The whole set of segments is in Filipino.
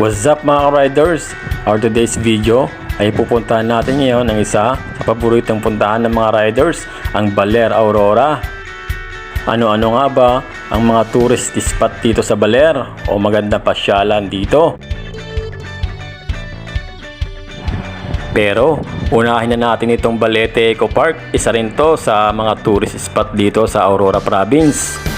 What's up mga riders? Our today's video ay pupuntahan natin ngayon ang isa sa paboritong puntahan ng mga riders, ang Baler Aurora. Ano-ano nga ba ang mga tourist spot dito sa Baler o maganda pasyalan dito? Pero unahin na natin itong Balete Eco Park. Isa rin to sa mga tourist spot dito sa Aurora Province.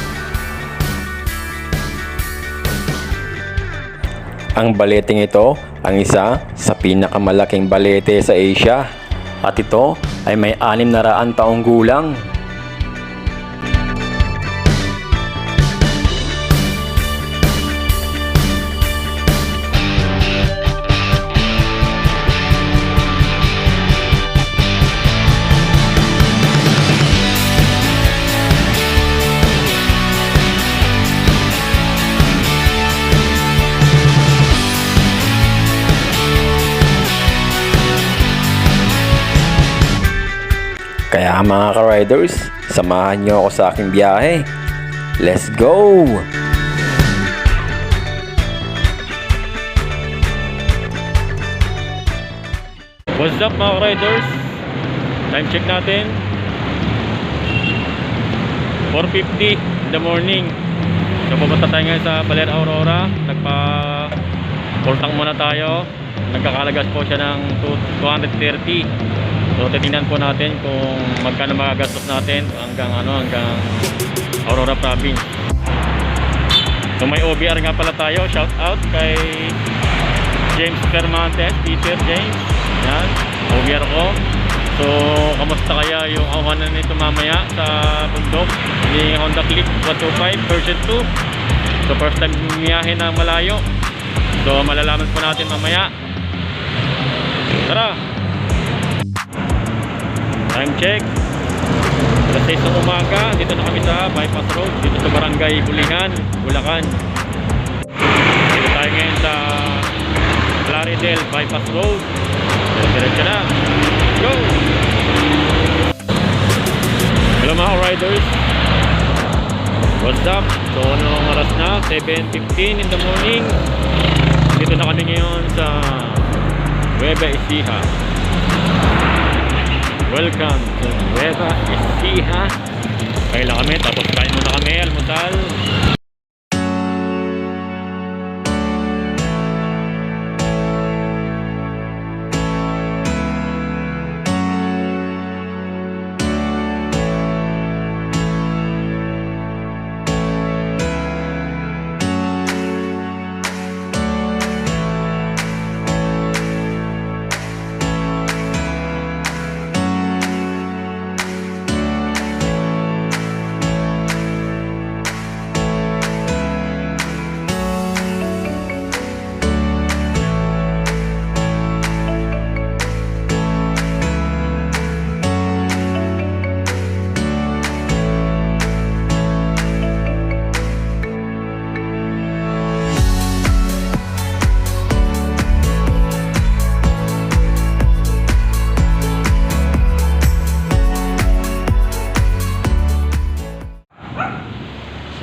Ang baleteng ito ang isa sa pinakamalaking balete sa Asia at ito ay may 600 taong gulang. Kaya mga ka-riders, samahan nyo ako sa aking biyahe. Let's go! What's up mga ka-riders? Time check natin 4:50 in the morning. So pupunta tayo ngayon sa Baler Aurora. Nagpa-pultang muna tayo. Nagkakalagas po siya ng 230. So titingnan po natin kung magkano magagastos natin hanggang Aurora Province. So may OBR nga pala tayo. Shout out kay James Permantes, Peter James. Yan, OBR ko. So kamusta kaya yung ahunan nito mamaya sa bundok ni Honda Click 125 version 2. So first time bumiyahe na malayo. So malalaman po natin mamaya. Tara! Time check. Alas 6 ng umaga. Dito na kami sa bypass road. Dito sa barangay Bulihan, Bulacan. Dito tayo ngayon sa Claridel bypass road. Diretso na. Go! Hello mga riders. What's up? So anong oras na? 7:15 in the morning. Dito na kami ngayon sa Nueva Ecija. Welcome to Nueva Ecija. Kailan kami, tapos kain muna kami, almusal.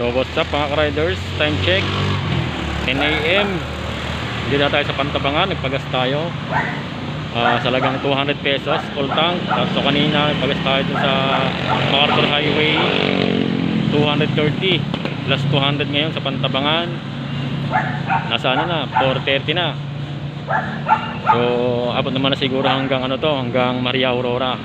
So what's up mga ka-riders, time check 10 AM. Hindi na tayo sa Pantabangan, nagpagas tayo sa lagang 200 pesos full tank. So kanina nagpagas tayo dun sa MacArthur Highway 230 plus 200 ngayon sa Pantabangan. Nasa ano na, 430 na. So abot naman na siguro hanggang hanggang Maria Aurora.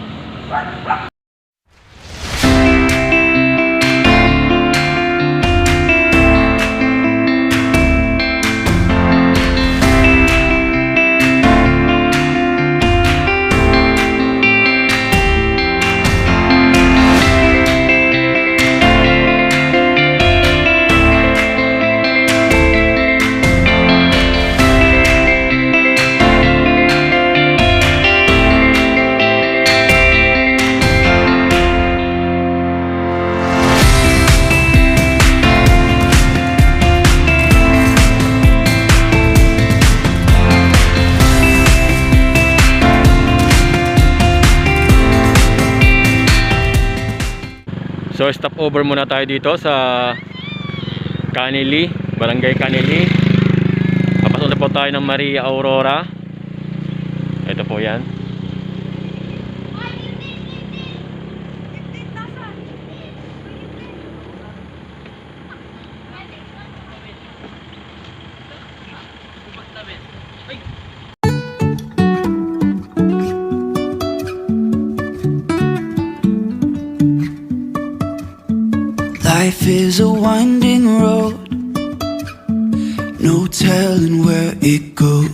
So stop over muna tayo dito sa Canili, Barangay Canili. na po tayo ng Maria Aurora. Ito po yan. Life is a winding road, no telling where it goes.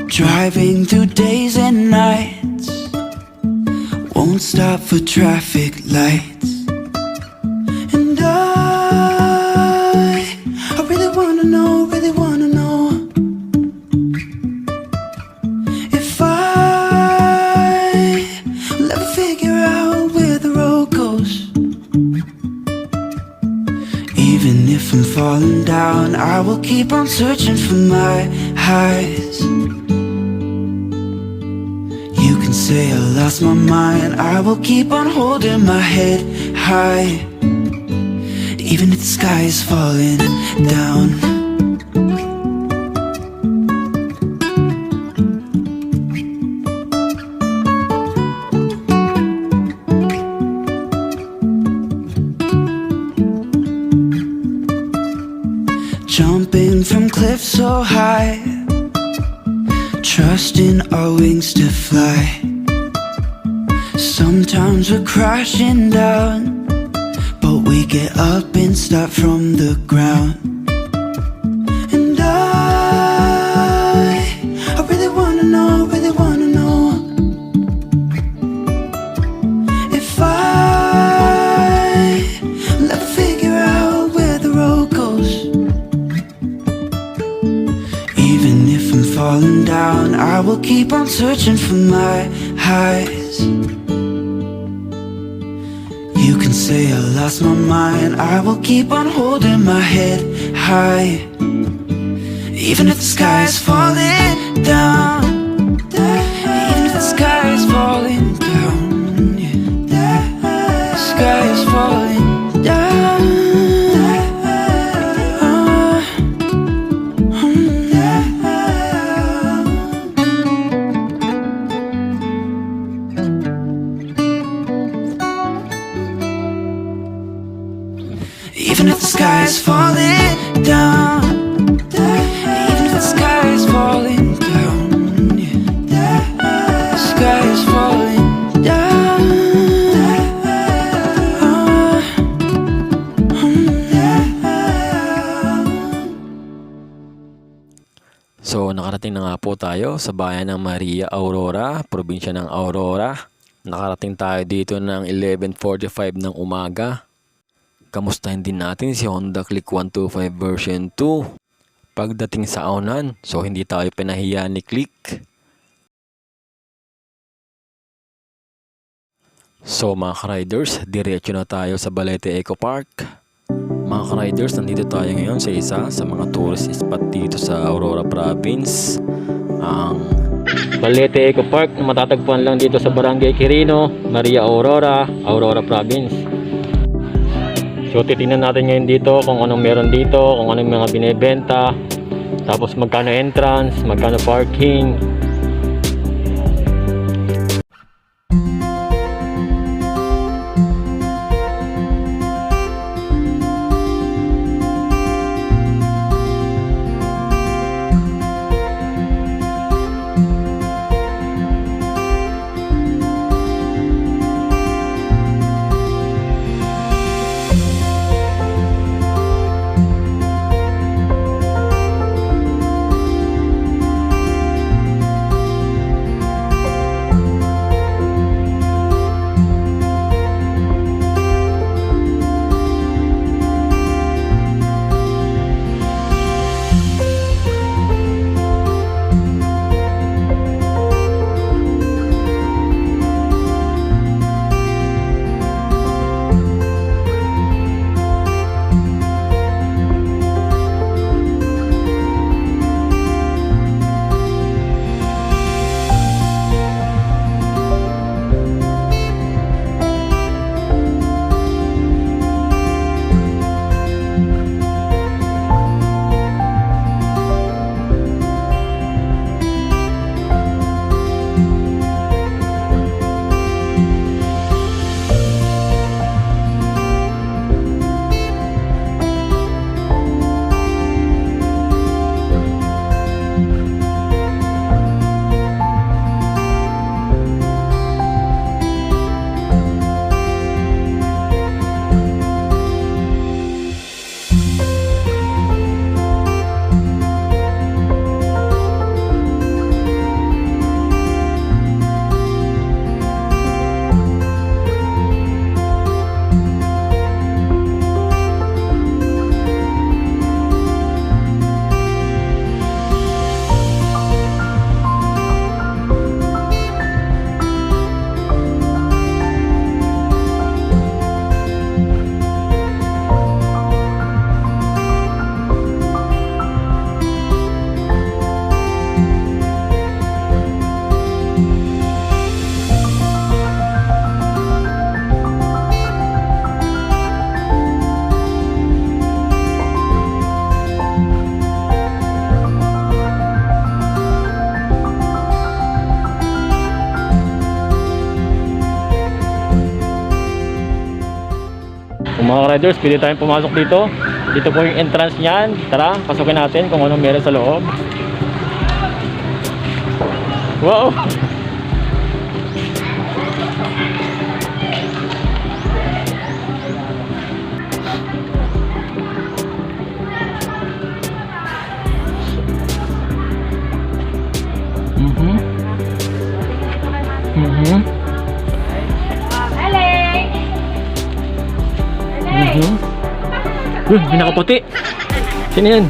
Driving through days and nights, won't stop for traffic lights. And I really wanna know if I'll ever figure out where the road goes. Even if I'm falling down, I will keep on searching for my highs. You can say I lost my mind, I will keep on holding my head high. Even if the sky is falling down. Jumping from cliffs so high, trusting our wings to fly. Sometimes we're crashing down, but we get up and start from the ground. And I really wanna know if I'll ever figure out where the road goes. Even if I'm falling down, I will keep on searching for my highs. You can say I lost my mind, I will keep on holding my head high. Even if the sky is falling down, even if the sky is falling down, yeah. The sky is falling down. Even if the sky is falling down, even if the sky is falling down, yeah. The sky is falling down. So nakarating na nga po tayo sa bayan ng Maria Aurora, probinsya ng Aurora. Nakarating tayo dito ng 11:45 ng umaga. Kamustahin din natin si Honda Click 125 version 2 pagdating sa ahunan, so hindi tayo pinahiya ni Click. So mga ka-riders, diretso na tayo sa Balete Eco Park. Mga ka-riders, nandito tayo ngayon sa isa sa mga tourist spot dito sa Aurora Province, ang Balete Eco Park, na matatagpuan lang dito sa Barangay Quirino, Maria Aurora, Aurora Province. So titingnan natin ngayon dito kung anong meron dito, kung anong mga binebenta, tapos magkano entrance, magkano parking. riders, pwede tayong pumasok dito. Dito po yung entrance niyan. Tara, pasukin natin kung anong meron sa loob. Wow! May nakaputi. Sino yan?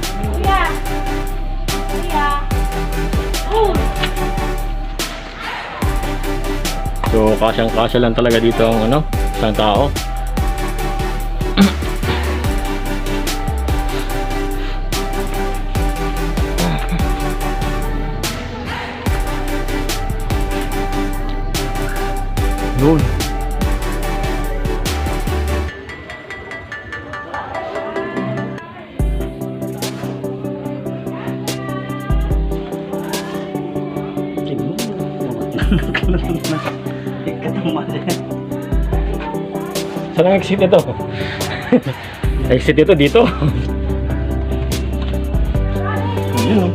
So, kasyang-kasya lang talaga dito ang ano, isang tao. Yun. Saan ang exit ito? Exit ito dito. Yun.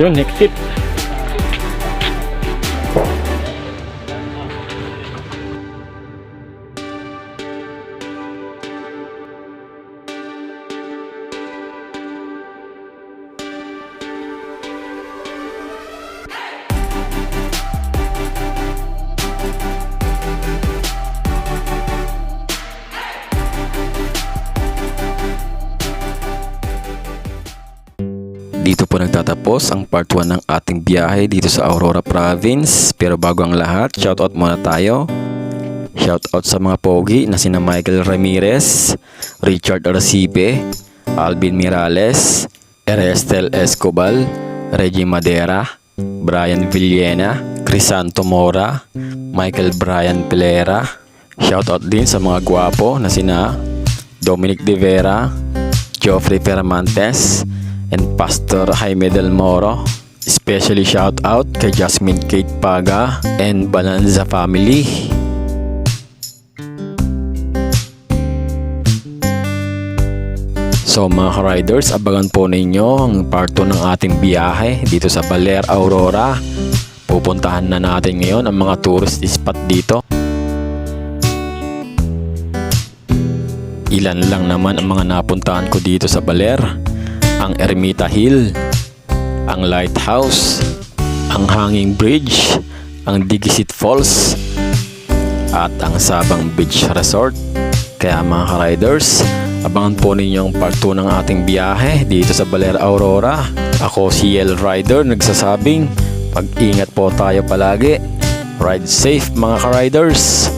Yun, exit. Dito po nagtatapos ang part 1 ng ating biyahe dito sa Aurora Province. Pero bago ang lahat, shoutout muna tayo. Shoutout sa mga pogi na sina Michael Ramirez, Richard Arcipe, Alvin Mirales, Erestel Escobal, Reggie Madera, Brian Villena, Crisanto Mora, Michael Brian Pelera. Shoutout din sa mga gwapo na sina Dominic De Vera, Geoffrey Fermantes, and Pastor Jaime Del Moro. Especially shout out kay Jasmine Kate Paga and Balanza family. So mga riders, abangan po ninyo ang part 2 ng ating biyahe dito sa Baler Aurora. Pupuntahan na natin ngayon ang mga tourist spot dito. Ilan lang naman ang mga napuntahan ko dito sa Baler. Ang Ermita Hill, ang Lighthouse, ang Hanging Bridge, ang Digisit Falls, at ang Sabang Beach Resort. Kaya mga riders, abangan po ninyo ang part 2 ng ating biyahe dito sa Baler Aurora. Ako si L Rider nagsasabing, pag-ingat po tayo palagi. Ride safe mga ka-riders!